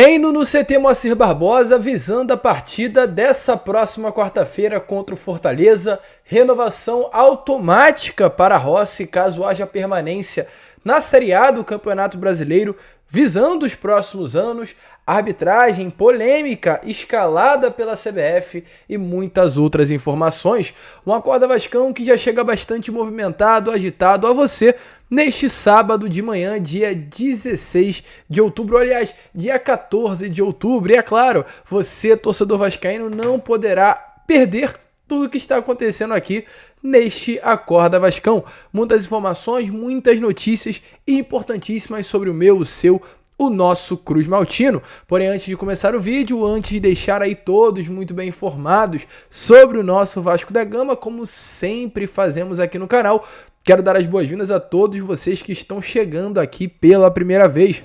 Treino no CT Moacir Barbosa visando a partida dessa próxima quarta-feira contra o Fortaleza. Renovação automática para Rossi caso haja permanência na Série A do Campeonato Brasileiro, visando os próximos anos, arbitragem polêmica escalada pela CBF e muitas outras informações. Um Acorda Vascão que já chega bastante movimentado, agitado a você neste sábado de manhã, dia 16 de outubro, aliás, dia 14 de outubro. E é claro, você, torcedor vascaíno, não poderá perder tudo o que está acontecendo aqui neste Acorda Vascão. Muitas informações, muitas notícias importantíssimas sobre o meu, o seu, o nosso Cruz Maltino. Porém, antes de começar o vídeo, antes de deixar aí todos muito bem informados sobre o nosso Vasco da Gama, como sempre fazemos aqui no canal, quero dar as boas-vindas a todos vocês que estão chegando aqui pela primeira vez.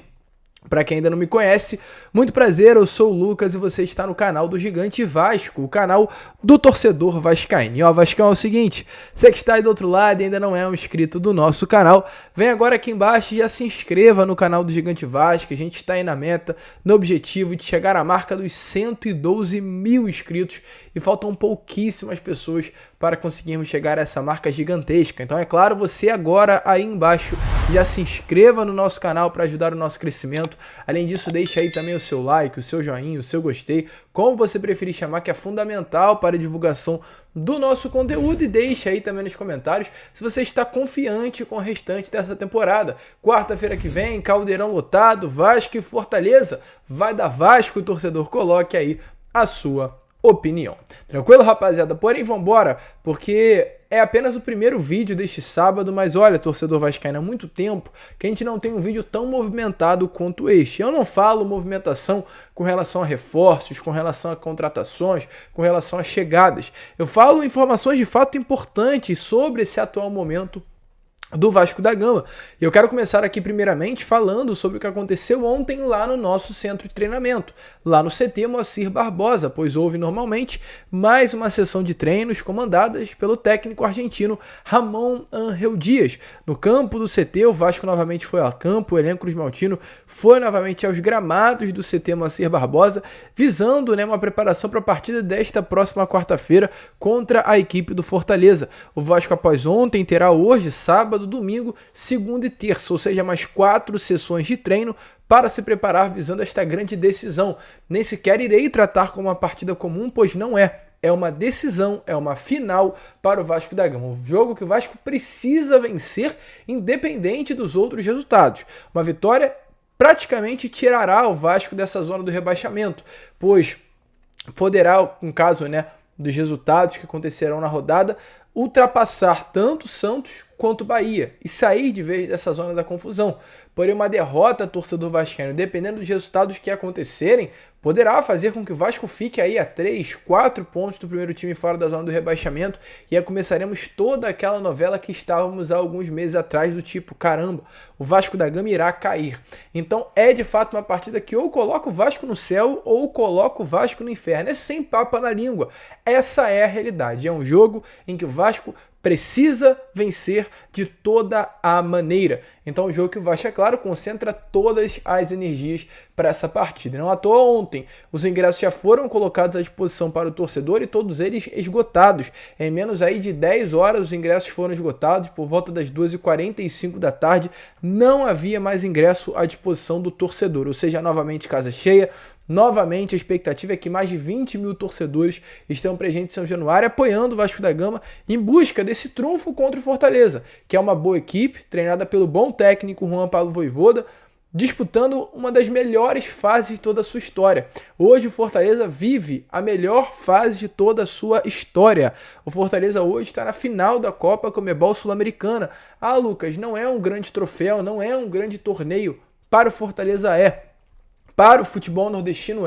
Para quem ainda não me conhece, muito prazer, eu sou o Lucas e você está no canal do Gigante Vasco, o canal do torcedor vascaíno. E ó, Vascão, é o seguinte, você que está aí do outro lado e ainda não é um inscrito do nosso canal, vem agora aqui embaixo e já se inscreva no canal do Gigante Vasco. A gente está aí na meta, no objetivo de chegar à marca dos 112 mil inscritos e faltam pouquíssimas pessoas para conseguirmos chegar a essa marca gigantesca. Então é claro, você agora aí embaixo já se inscreva no nosso canal para ajudar o nosso crescimento. Além disso, deixe aí também o seu like, o seu joinha, o seu gostei, como você preferir chamar, que é fundamental para a divulgação do nosso conteúdo. E deixe aí também nos comentários se você está confiante com o restante dessa temporada. Quarta-feira que vem, Caldeirão lotado, Vasco e Fortaleza. Vai dar Vasco, o torcedor, coloque aí a sua opinião. Tranquilo, rapaziada? Porém, vambora, porque é apenas o primeiro vídeo deste sábado, mas olha, torcedor vascaíno, há muito tempo que a gente não tem um vídeo tão movimentado quanto este. Eu não falo movimentação com relação a reforços, com relação a contratações, com relação a chegadas. Eu falo informações de fato importantes sobre esse atual momento do Vasco da Gama. E eu quero começar aqui primeiramente falando sobre o que aconteceu ontem lá no nosso centro de treinamento, lá no CT Moacir Barbosa, pois houve normalmente mais uma sessão de treinos comandadas pelo técnico argentino Ramon Ángel Dias. No campo do CT, o Vasco novamente foi ao campo, o elenco Cruz Maltino foi novamente aos gramados do CT Moacir Barbosa, visando uma preparação para a partida desta próxima quarta-feira contra a equipe do Fortaleza. O Vasco, após ontem, terá hoje, sábado, domingo, segunda e terça, ou seja, mais 4 sessões de treino para se preparar visando esta grande decisão. Nem sequer irei tratar como uma partida comum, pois não é. É uma decisão, é uma final para o Vasco da Gama. Um jogo que o Vasco precisa vencer, independente dos outros resultados. Uma vitória praticamente tirará o Vasco dessa zona do rebaixamento, pois poderá, no caso dos resultados que acontecerão na rodada, ultrapassar tanto Santos quanto Bahia e sair de vez dessa zona da confusão. Porém, uma derrota, torcedor vascaíno, dependendo dos resultados que acontecerem, poderá fazer com que o Vasco fique aí a 3, 4 pontos do primeiro time fora da zona do rebaixamento, e aí começaremos toda aquela novela que estávamos há alguns meses atrás, do tipo, caramba, o Vasco da Gama irá cair. Então é de fato uma partida que ou coloca o Vasco no céu ou coloca o Vasco no inferno. É sem papo na língua. Essa é a realidade. É um jogo em que o Vasco precisa vencer de toda a maneira. Então, o jogo que o Vasco, é claro, concentra todas as energias para essa partida. Não à toa, ontem os ingressos já foram colocados à disposição para o torcedor e todos eles esgotados. Em menos aí de 10 horas os ingressos foram esgotados. Por volta das 2h45 da tarde não havia mais ingresso à disposição do torcedor. Ou seja, novamente casa cheia. Novamente, a expectativa é que mais de 20 mil torcedores estão presentes em São Januário, apoiando o Vasco da Gama em busca desse trunfo contra o Fortaleza, que é uma boa equipe, treinada pelo bom técnico Juan Pablo Vojvoda, disputando uma das melhores fases de toda a sua história. Hoje o Fortaleza vive a melhor fase de toda a sua história. O Fortaleza hoje está na final da Copa Conmebol Sul-Americana. Ah, Lucas, não é um grande troféu, não é um grande torneio. Para o Fortaleza para o futebol nordestino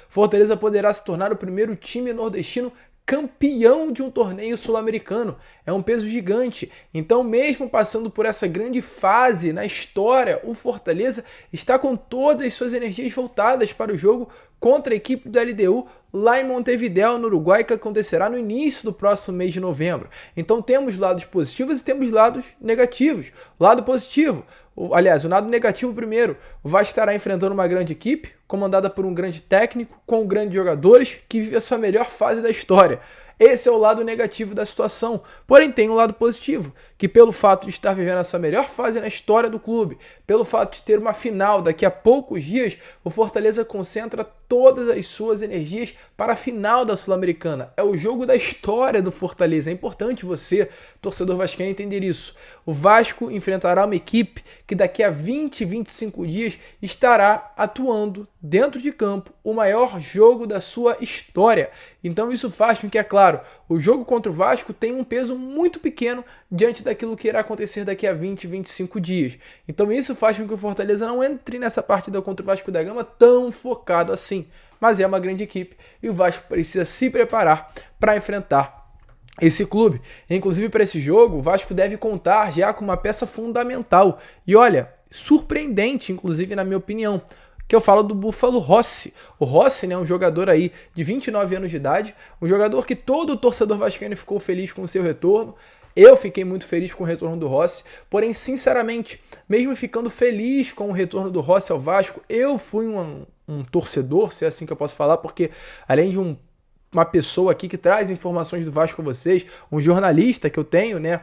Fortaleza poderá se tornar o primeiro time nordestino campeão de um torneio sul-americano. É um peso gigante. Então, mesmo passando por essa grande fase na história, o Fortaleza está com todas as suas energias voltadas para o jogo contra a equipe do LDU lá em Montevidéu, no Uruguai, que acontecerá no início do próximo mês de novembro. Então temos lados positivos e temos lados negativos. Lado positivo, aliás, o lado negativo primeiro, o Vasco estará enfrentando uma grande equipe, comandada por um grande técnico, com grandes jogadores, que vive a sua melhor fase da história. Esse é o lado negativo da situação, porém tem um lado positivo, que pelo fato de estar vivendo a sua melhor fase na história do clube, pelo fato de ter uma final daqui a poucos dias, o Fortaleza concentra todas as suas energias para a final da Sul-Americana. É o jogo da história do Fortaleza. É importante você, torcedor vascaíno, entender isso. O Vasco enfrentará uma equipe que daqui a 20, 25 dias estará atuando dentro de campo o maior jogo da sua história. Então isso faz com que, é claro, o jogo contra o Vasco tenha um peso muito pequeno diante daquilo que irá acontecer daqui a 20, 25 dias. Então isso faz com que o Fortaleza não entre nessa partida contra o Vasco da Gama tão focado assim. Mas é uma grande equipe e o Vasco precisa se preparar para enfrentar esse clube. Inclusive, para esse jogo, o Vasco deve contar já com uma peça fundamental. E olha, surpreendente, inclusive, na minha opinião, que eu falo do Búfalo Rossi. O Rossi, né, um jogador aí de 29 anos de idade, um jogador que todo torcedor vascaíno ficou feliz com o seu retorno. Eu fiquei muito feliz com o retorno do Rossi, porém, sinceramente, mesmo ficando feliz com o retorno do Rossi ao Vasco, eu fui um torcedor, se é assim que eu posso falar, porque além de uma pessoa aqui que traz informações do Vasco a vocês, um jornalista que eu tenho, né,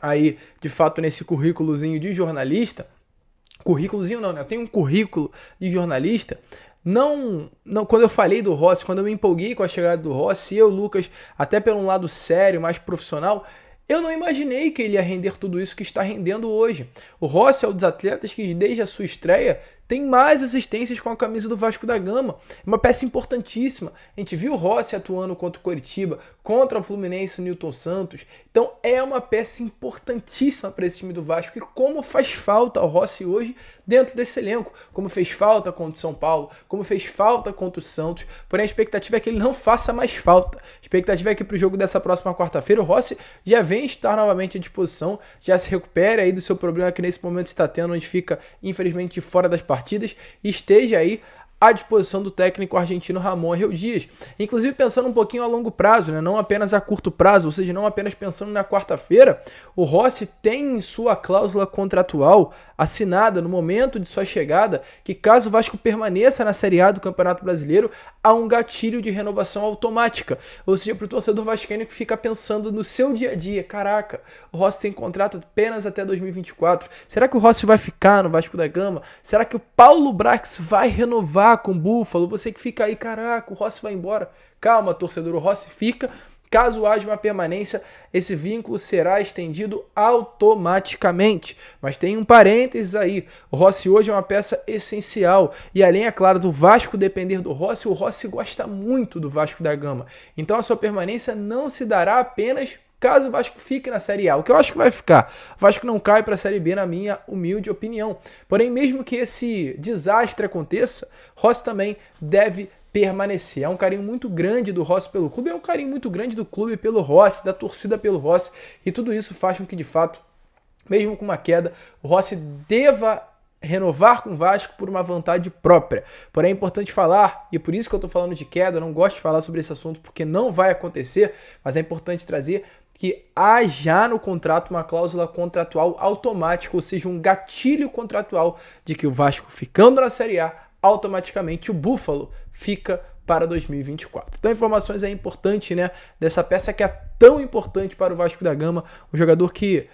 aí, de fato, nesse currículozinho de jornalista, currículozinho não, né, eu tenho um currículo de jornalista. Não, quando eu falei do Rossi, quando eu me empolguei com a chegada do Rossi, eu, Lucas, até pelo lado sério, mais profissional, eu não imaginei que ele ia render tudo isso que está rendendo hoje. O Rossi é um dos atletas que, desde a sua estreia, tem mais assistências com a camisa do Vasco da Gama. É uma peça importantíssima. A gente viu o Rossi atuando contra o Coritiba, contra o Fluminense, o Nilton Santos. Então é uma peça importantíssima para esse time do Vasco. E como faz falta o Rossi hoje dentro desse elenco. Como fez falta contra o São Paulo, como fez falta contra o Santos. Porém a expectativa é que ele não faça mais falta. A expectativa é que para o jogo dessa próxima quarta-feira o Rossi já venha estar novamente à disposição, já se recupere aí do seu problema que nesse momento está tendo, onde fica infelizmente de fora das partidas, e esteja aí à disposição do técnico argentino Ramon Herrera Dias. Inclusive pensando um pouquinho a longo prazo, né? Não apenas a curto prazo, ou seja, não apenas pensando na quarta-feira, o Rossi tem em sua cláusula contratual assinada no momento de sua chegada que caso o Vasco permaneça na Série A do Campeonato Brasileiro, há um gatilho de renovação automática. Ou seja, para o torcedor vascaíno que fica pensando no seu dia a dia, caraca, o Rossi tem contrato apenas até 2024. Será que o Rossi vai ficar no Vasco da Gama? Será que o Paulo Brax vai renovar com o Búfalo? Você que fica aí, caraca, o Rossi vai embora. Calma, torcedor, o Rossi fica. Caso haja uma permanência, esse vínculo será estendido automaticamente. Mas tem um parênteses aí. O Rossi hoje é uma peça essencial. E além, é claro, do Vasco depender do Rossi, o Rossi gosta muito do Vasco da Gama. Então a sua permanência não se dará apenas caso o Vasco fique na Série A. O que eu acho que vai ficar? O Vasco não cai para a Série B, na minha humilde opinião. Porém, mesmo que esse desastre aconteça, Rossi também deve permanecer. É um carinho muito grande do Rossi pelo clube, é um carinho muito grande do clube pelo Rossi, da torcida pelo Rossi, e tudo isso faz com que, de fato, mesmo com uma queda, o Rossi deva renovar com o Vasco por uma vontade própria. Porém é importante falar, e por isso que eu estou falando de queda, eu não gosto de falar sobre esse assunto porque não vai acontecer, mas é importante trazer que há já no contrato uma cláusula contratual automática, ou seja, um gatilho contratual de que o Vasco ficando na Série A, automaticamente o Búfalo fica para 2024. Então, informações aí importantes, né, dessa peça que é tão importante para o Vasco da Gama, um jogador que,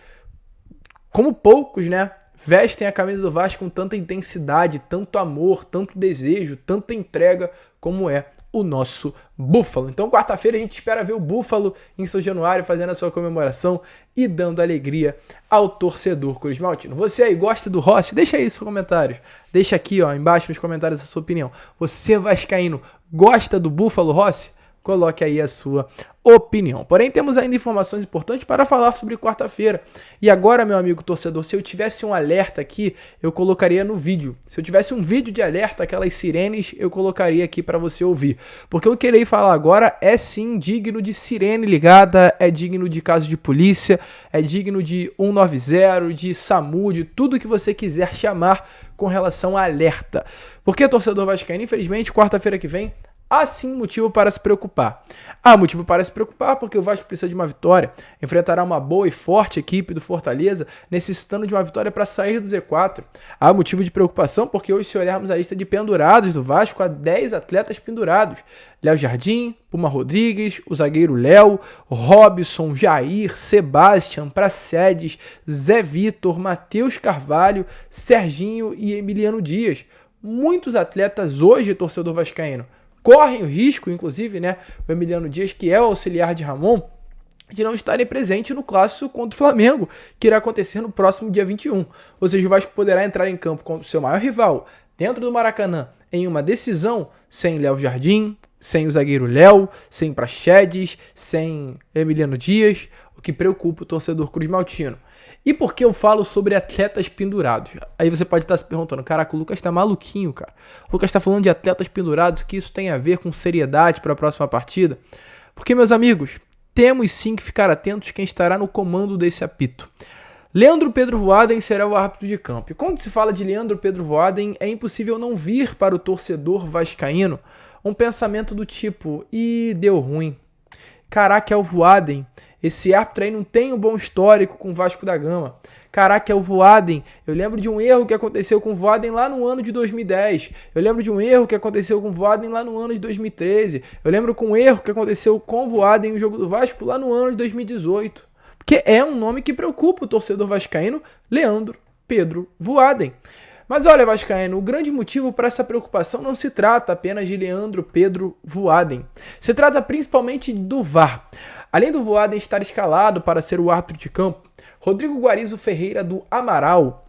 como poucos, né, vestem a camisa do Vasco com tanta intensidade, tanto amor, tanto desejo, tanta entrega como é o nosso Búfalo. Então, quarta-feira a gente espera ver o Búfalo em São Januário fazendo a sua comemoração e dando alegria ao torcedor cruzmaltino. Você aí gosta do Rossi? Deixa aí seus comentários. Deixa aqui, ó, embaixo nos comentários a sua opinião. Você vascaíno gosta do Búfalo Rossi? Coloque aí a sua opinião. Porém, temos ainda informações importantes para falar sobre quarta-feira. E agora, meu amigo torcedor, se eu tivesse um alerta aqui, eu colocaria no vídeo. Se eu tivesse um vídeo de alerta, aquelas sirenes, eu colocaria aqui para você ouvir. Porque o que eu irei falar agora é sim digno de sirene ligada, é digno de caso de polícia, é digno de 190, de SAMU, de tudo que você quiser chamar com relação a alerta. Porque, torcedor vascaíno, infelizmente, quarta-feira que vem, há sim motivo para se preocupar. Há motivo para se preocupar porque o Vasco precisa de uma vitória, enfrentará uma boa e forte equipe do Fortaleza, necessitando de uma vitória para sair do Z4. Há motivo de preocupação porque hoje, se olharmos a lista de pendurados do Vasco, há 10 atletas pendurados. Léo Jardim, Puma Rodrigues, o zagueiro Léo, Robson, Jair, Sebastian, Pracedes, Zé Vitor, Matheus Carvalho, Serginho e Emiliano Dias. Muitos atletas hoje, torcedor vascaíno, correm o risco, inclusive, né, o Emiliano Dias, que é o auxiliar de Ramon, de não estarem presentes no clássico contra o Flamengo, que irá acontecer no próximo dia 21. Ou seja, o Vasco poderá entrar em campo contra o seu maior rival, dentro do Maracanã, em uma decisão, sem Léo Jardim, sem o zagueiro Léo, sem Praxedes, sem Emiliano Dias, o que preocupa o torcedor cruzmaltino. E por que eu falo sobre atletas pendurados? Aí você pode estar se perguntando, caraca, o Lucas tá maluquinho, cara. O Lucas tá falando de atletas pendurados, que isso tem a ver com seriedade para a próxima partida. Porque, meus amigos, temos sim que ficar atentos quem estará no comando desse apito. Leandro Pedro Voaden será o árbitro de campo. E quando se fala de Leandro Pedro Voaden, é impossível não vir para o torcedor vascaíno um pensamento do tipo, ih, deu ruim. Caraca, é o Voaden. Esse árbitro aí não tem um bom histórico com o Vasco da Gama. Caraca, é o Voaden. Eu lembro de um erro que aconteceu com o Voaden lá no ano de 2010. Eu lembro de um erro que aconteceu com o Voaden lá no ano de 2013. Eu lembro com um erro que aconteceu com o Voaden no jogo do Vasco lá no ano de 2018. Porque é um nome que preocupa o torcedor vascaíno, Leandro Pedro Voaden. Mas olha, vascaíno, o grande motivo para essa preocupação não se trata apenas de Leandro Pedro Voaden. Se trata principalmente do VAR. Além do Voaden estar escalado para ser o árbitro de campo, Rodrigo Guarizo Ferreira do Amaral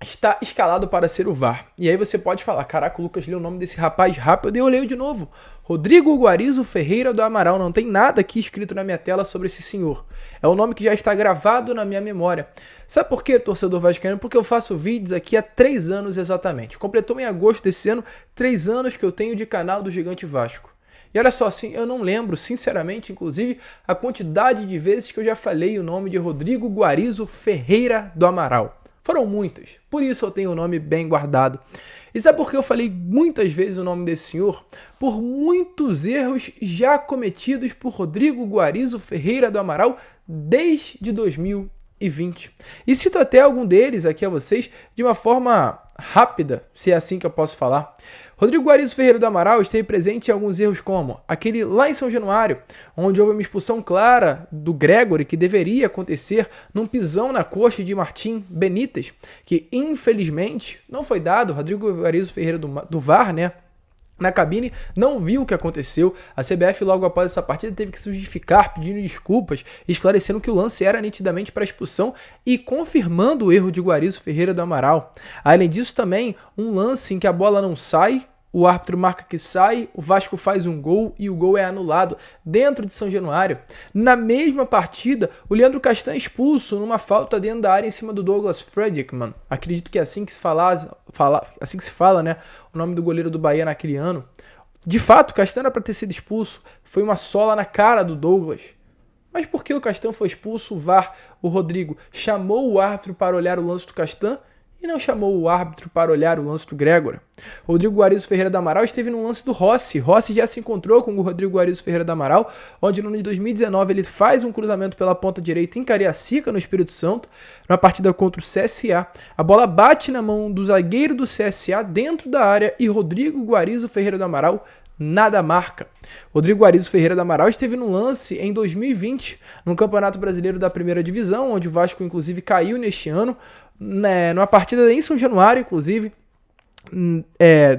está escalado para ser o VAR. E aí você pode falar, caraca, o Lucas leu o nome desse rapaz rápido e eu leio de novo. Rodrigo Guarizo Ferreira do Amaral. Não tem nada aqui escrito na minha tela sobre esse senhor. É um nome que já está gravado na minha memória. Sabe por quê, torcedor vascaíno? Porque eu faço vídeos aqui há 3 anos exatamente. Completou em agosto desse ano 3 anos que eu tenho de canal do Gigante Vasco. E olha só, assim, eu não lembro, sinceramente, inclusive, a quantidade de vezes que eu já falei o nome de Rodrigo Guarizo Ferreira do Amaral. Foram muitas, por isso eu tenho o nome bem guardado. E sabe por que eu falei muitas vezes o nome desse senhor? Por muitos erros já cometidos por Rodrigo Guarizo Ferreira do Amaral desde 2020. E cito até algum deles aqui a vocês de uma forma rápida, se é assim que eu posso falar. Rodrigo Guarizo Ferreira do Amaral esteve presente em alguns erros como aquele lá em São Januário, onde houve uma expulsão clara do Gregory, que deveria acontecer num pisão na coxa de Martim Benítez, que infelizmente não foi dado. Rodrigo Guarizo Ferreira do VAR, né, na cabine, não viu o que aconteceu. A CBF, logo após essa partida, teve que se justificar, pedindo desculpas, esclarecendo que o lance era nitidamente para expulsão e confirmando o erro de Guarizo Ferreira do Amaral. Além disso, também, um lance em que a bola não sai, o árbitro marca que sai, o Vasco faz um gol e o gol é anulado dentro de São Januário. Na mesma partida, o Leandro Castan é expulso numa falta dentro da área em cima do Douglas Fredrickmann. Acredito que é assim que se fala, né? O nome do goleiro do Bahia naquele ano. De fato, o Castan era para ter sido expulso. Foi uma sola na cara do Douglas. Mas por que o Castan foi expulso? O VAR, o Rodrigo, chamou o árbitro para olhar o lance do Castan e não chamou o árbitro para olhar o lance do Gregory. Rodrigo Guarizo Ferreira do Amaral esteve no lance do Rossi. Rossi já se encontrou com o Rodrigo Guarizo Ferreira do Amaral, onde no ano de 2019 ele faz um cruzamento pela ponta direita em Cariacica, no Espírito Santo, numa partida contra o CSA. A bola bate na mão do zagueiro do CSA dentro da área e Rodrigo Guarizo Ferreira do Amaral nada marca. Rodrigo Guarizo Ferreira do Amaral esteve no lance em 2020, no Campeonato Brasileiro da Primeira Divisão, onde o Vasco inclusive caiu neste ano, numa partida em São Januário, inclusive,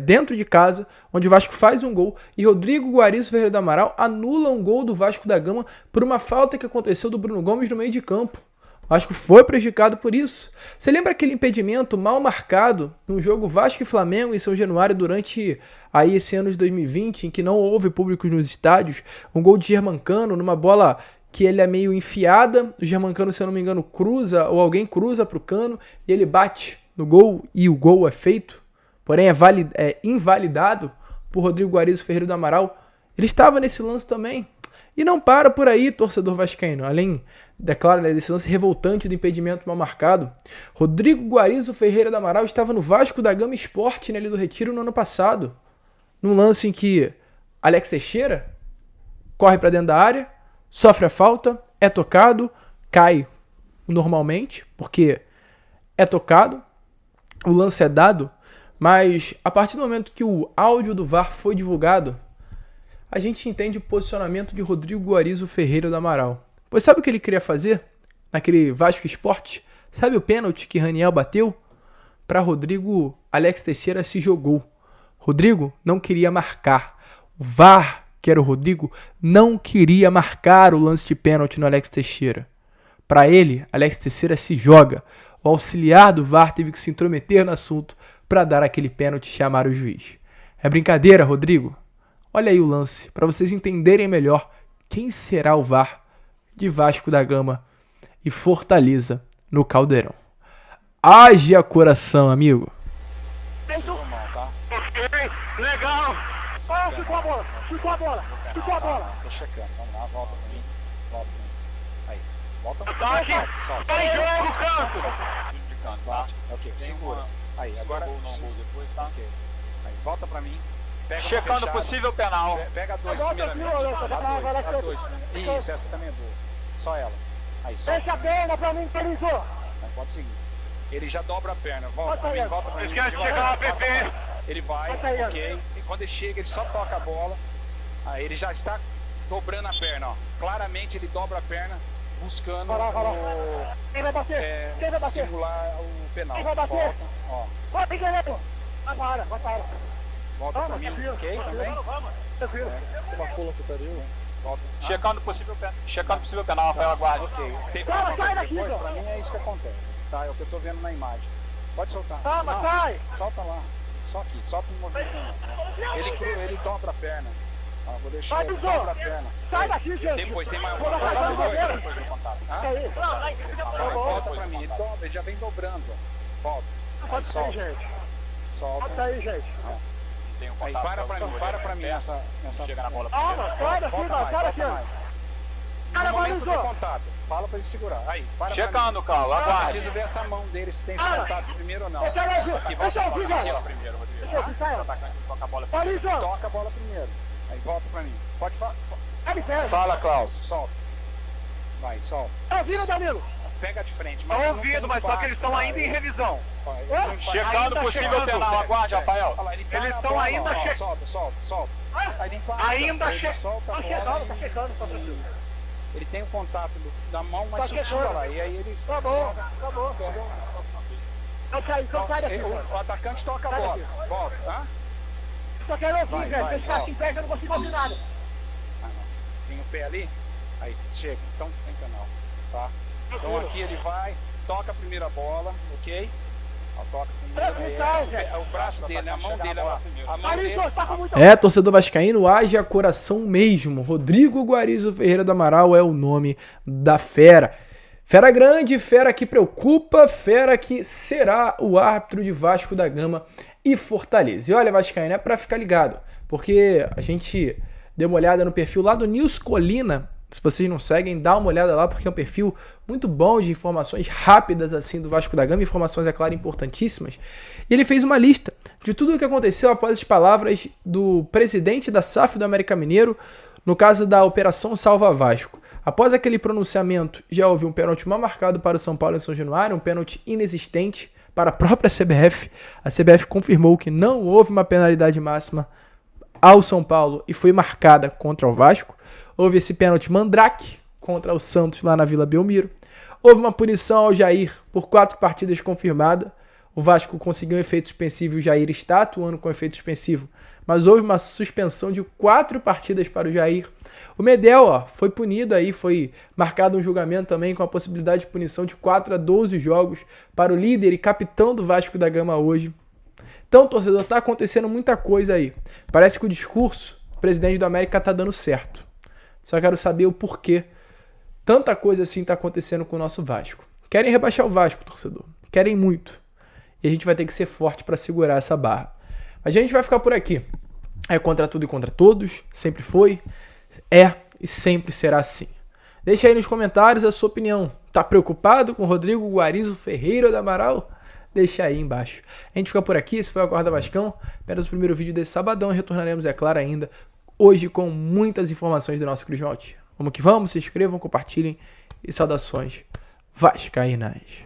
dentro de casa, onde o Vasco faz um gol e Rodrigo Guarizo Ferreira do Amaral anula um gol do Vasco da Gama por uma falta que aconteceu do Bruno Gomes no meio de campo. O Vasco foi prejudicado por isso. Você lembra aquele impedimento mal marcado no jogo Vasco e Flamengo em São Januário durante aí esse ano de 2020, em que não houve público nos estádios? Um gol de Germancano numa bola que ele é meio enfiada, o Germancano, se eu não me engano, cruza, ou alguém cruza para o Cano, e ele bate no gol, e o gol é feito, porém é invalidado por Rodrigo Guarizo Ferreira do Amaral. Ele estava nesse lance também. E não para por aí, torcedor vascaíno. Além, claro, desse lance revoltante do impedimento mal marcado, Rodrigo Guarizo Ferreira do Amaral estava no Vasco da Gama Esporte, ali do Retiro, no ano passado. Num lance em que Alex Teixeira corre para dentro da área, sofre a falta, é tocado, cai normalmente, porque é tocado, o lance é dado, mas a partir do momento que o áudio do VAR foi divulgado, a gente entende o posicionamento de Rodrigo Guarizo Ferreira do Amaral. Pois sabe o que ele queria fazer naquele Vasco Esporte? Sabe o pênalti que Raniel bateu? Para Rodrigo, Alex Teixeira se jogou. Rodrigo não queria marcar. O VAR, que era o Rodrigo, não queria marcar o lance de pênalti no Alex Teixeira. Para ele, Alex Teixeira se joga. O auxiliar do VAR teve que se intrometer no assunto para dar aquele pênalti e chamar o juiz. É brincadeira, Rodrigo? Olha aí o lance, para vocês entenderem melhor quem será o VAR de Vasco da Gama e Fortaleza no Caldeirão. Haja coração, amigo. Legal. Ficou a bola. Tô checando. Vamos lá, volta pra mim. Aí, volta pra mim. Tá aqui. Tá em jogo, canto. De canto, tá? Ok, segura. Aí, agora. Depois, tá? Ok. Aí, volta pra mim. Checando possível penal. Pega a 2 primeiramente. A 2. Isso, essa também é boa. Só ela. Aí, só. Fecha a perna pra mim, Perizou. Pode seguir. Ele já dobra a perna. Volta pra mim. Esquece de chegar lá, PP. Ele vai, ok. E quando ele chega, ele só toca a bola. Aí ele já está dobrando a perna, ó. Claramente ele dobra a perna, buscando Quem vai bater? Quem vai bater? simular o penal. Quem vai bater? Volta, ó. Vai, Guilherme! Vai para. Volta pra mim, ok? Também? Você marcou o lance anterior? Volta. Checando possível penal, Rafael, aguarde. Ok. Tem Sai daqui, depois, pra mim é isso que acontece. Tá, é o que eu tô vendo na imagem. Pode soltar. Calma, sai! Solta lá. Só aqui, solta um movimento. Ele dobra a perna. Vou deixar ele dobra a perna. Sai daqui, gente! Depois tem mais Vou uma. levar Depois do contato. Volta pra mim, ele dobra, ele já vem dobrando. Volta. Pode sair, gente. Solta. Pode sair, gente. Tem um contato. Aí para pra mim essa chega na bola. Calma, sai daqui, sai daqui. No momento do contato, fala pra ele segurar. Aí, para checando, Carlos, agora. Preciso ver essa mão dele, se tem esse contato primeiro ou não. Eu quero ouvir. Aqui, Deixa eu ouvir, velho. Primeiro, Rodrigo. Deixa eu ouvir, sai. O atacante toca a bola primeiro. Toca a bola primeiro. Aí volta pra mim. Pode falar. Fala, Klaus. Solta. Vai, solta. Tá ouvindo, Danilo? Pega de frente. Estão ouvindo, mas só que eles estão ainda em revisão. Chegando possível penal. Aguarde, Rafael. Eles estão ainda chegando. Solta. Ainda solta a bola. Tá chegando. Ele tem o contato da mão, mas sutil lá. E aí ele... Tá bom. Então sai daqui. O atacante toca a bola. Volta, tá? Só quero ouvir, velho. Se eu ficar assim perto, eu não consigo ouvir nada. Tem o pé ali? Aí, chega. Então tem canal, tá? Então aqui ele vai, toca a primeira bola, ok? Toca primeiro. O braço dele, a mão dele. A mão dele. Torcedor vascaíno, haja coração mesmo. Rodrigo Guarizo Ferreira do Amaral é o nome da fera. Fera grande, fera que preocupa, fera que será o árbitro de Vasco da Gama e Fortaleza. E olha, vascaíno, é pra ficar ligado, porque a gente deu uma olhada no perfil lá do Nils Colina. Se vocês não seguem, dá uma olhada lá, porque é um perfil muito bom de informações rápidas assim do Vasco da Gama, informações, é claro, importantíssimas. E ele fez uma lista de tudo o que aconteceu após as palavras do presidente da SAF do América Mineiro, no caso da Operação Salva Vasco. Após aquele pronunciamento, já houve um pênalti mal marcado para o São Paulo em São Januário, um pênalti inexistente para a própria CBF. A CBF confirmou que não houve uma penalidade máxima ao São Paulo e foi marcada contra o Vasco. Houve esse pênalti Mandrake contra o Santos lá na Vila Belmiro. Houve uma punição ao Jair por 4 partidas confirmada. O Vasco conseguiu um efeito suspensivo e o Jair está atuando com efeito suspensivo. Mas houve uma suspensão de 4 partidas para o Jair. O Medel foi punido aí, foi marcado um julgamento também com a possibilidade de punição de 4 a 12 jogos para o líder e capitão do Vasco da Gama hoje. Então, torcedor, tá acontecendo muita coisa aí. Parece que o discurso do presidente do América tá dando certo. Só quero saber o porquê tanta coisa assim tá acontecendo com o nosso Vasco. Querem rebaixar o Vasco, torcedor. Querem muito. E a gente vai ter que ser forte para segurar essa barra. Mas a gente vai ficar por aqui. É contra tudo e contra todos. Sempre foi. É e sempre será assim. Deixa aí nos comentários a sua opinião. Tá preocupado com o Rodrigo Guarizo Ferreira do Amaral? Deixa aí embaixo. A gente fica por aqui. Esse foi o Acorda Vascão. Apenas o primeiro vídeo desse sabadão. E retornaremos, é claro, ainda hoje com muitas informações do nosso Cruz Maltino. Vamos que vamos, se inscrevam, compartilhem e saudações vascaínas.